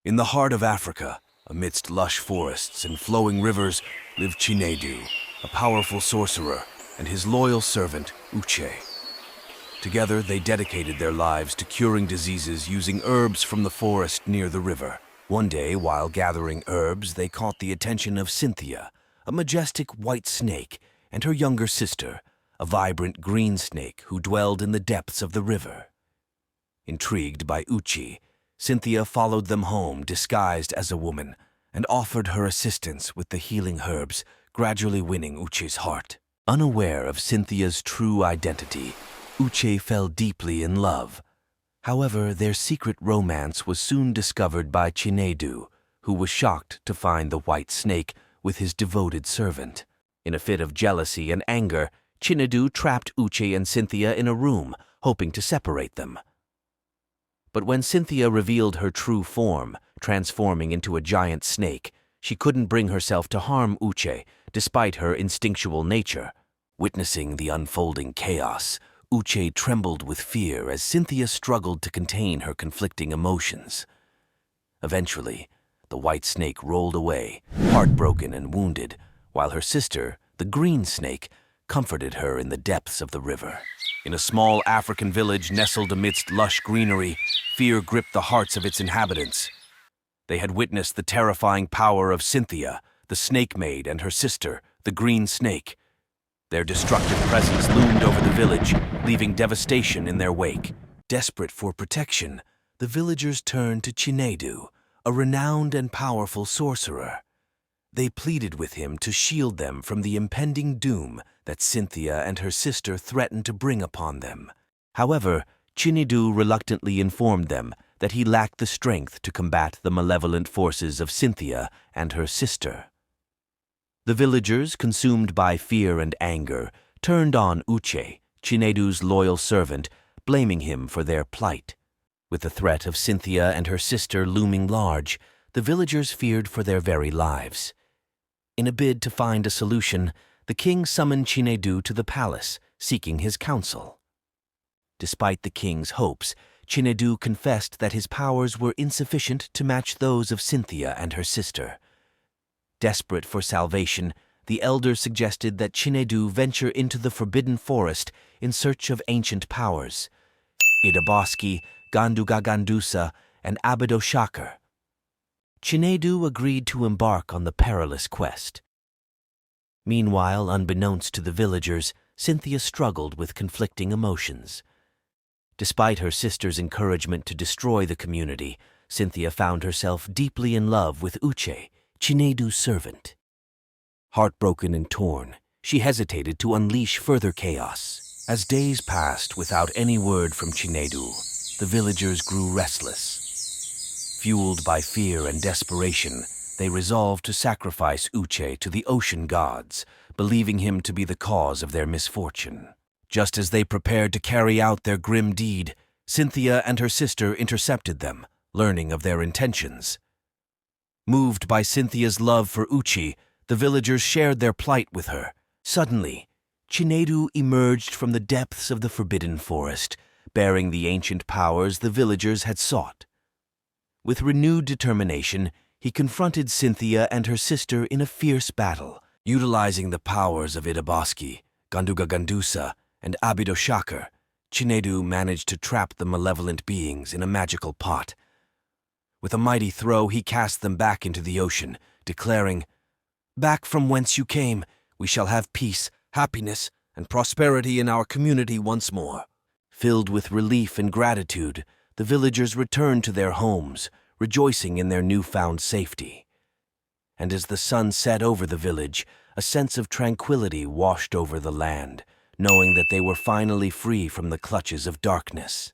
In the heart of Africa, amidst lush forests and flowing rivers, lived Chinedu, a powerful sorcerer, and his loyal servant, Uche. Together, they dedicated their lives to curing diseases using herbs from the forest near the river. One day, while gathering herbs, they caught the attention of Cynthia, a majestic white snake, and her younger sister, a vibrant green snake who dwelled in the depths of the river. Intrigued by Uche, Cynthia followed them home disguised as a woman and offered her assistance with the healing herbs, gradually winning Uche's heart. Unaware of Cynthia's true identity, Uche fell deeply in love. However, their secret romance was soon discovered by Chinedu, who was shocked to find the white snake with his devoted servant. In a fit of jealousy and anger, Chinedu trapped Uche and Cynthia in a room, hoping to separate them. But when Cynthia revealed her true form, transforming into a giant snake, she couldn't bring herself to harm Uche, despite her instinctual nature. Witnessing the unfolding chaos, Uche trembled with fear as Cynthia struggled to contain her conflicting emotions. Eventually, the white snake rolled away, heartbroken and wounded, while her sister, the green snake, comforted her in the depths of the river. In a small African village nestled amidst lush greenery, fear gripped the hearts of its inhabitants. They had witnessed the terrifying power of Cynthia, the snake maid, and her sister, the green snake. Their destructive presence loomed over the village, leaving devastation in their wake. Desperate for protection, the villagers turned to Chinedu, a renowned and powerful sorcerer. They pleaded with him to shield them from the impending doom that Cynthia and her sister threatened to bring upon them. However, Chinedu reluctantly informed them that he lacked the strength to combat the malevolent forces of Cynthia and her sister. The villagers, consumed by fear and anger, turned on Uche, Chinedu's loyal servant, blaming him for their plight. With the threat of Cynthia and her sister looming large, the villagers feared for their very lives. In a bid to find a solution, the king summoned Chinedu to the palace, seeking his counsel. Despite the king's hopes, Chinedu confessed that his powers were insufficient to match those of Cynthia and her sister. Desperate for salvation, the elders suggested that Chinedu venture into the forbidden forest in search of ancient powers. Atopuakwa, Gandugagandusa, and Abidoshakar. Chinedu agreed to embark on the perilous quest. Meanwhile, unbeknownst to the villagers, Cynthia struggled with conflicting emotions. Despite her sister's encouragement to destroy the community, Cynthia found herself deeply in love with Uche, Chinedu's servant. Heartbroken and torn, she hesitated to unleash further chaos. As days passed without any word from Chinedu, the villagers grew restless. Fueled by fear and desperation, they resolved to sacrifice Uche to the ocean gods, believing him to be the cause of their misfortune. Just as they prepared to carry out their grim deed, Cynthia and her sister intercepted them, learning of their intentions. Moved by Cynthia's love for Uche, the villagers shared their plight with her. Suddenly, Chinedu emerged from the depths of the forbidden forest, bearing the ancient powers the villagers had sought. With renewed determination, he confronted Cynthia and her sister in a fierce battle. Utilizing the powers of Atopuakwa, Gandugagandusa, and Abidoshakar, Chinedu managed to trap the malevolent beings in a magical pot. With a mighty throw, he cast them back into the ocean, declaring, "Back from whence you came, we shall have peace, happiness, and prosperity in our community once more." Filled with relief and gratitude, the villagers returned to their homes, rejoicing in their newfound safety. And as the sun set over the village, a sense of tranquility washed over the land, knowing that they were finally free from the clutches of darkness.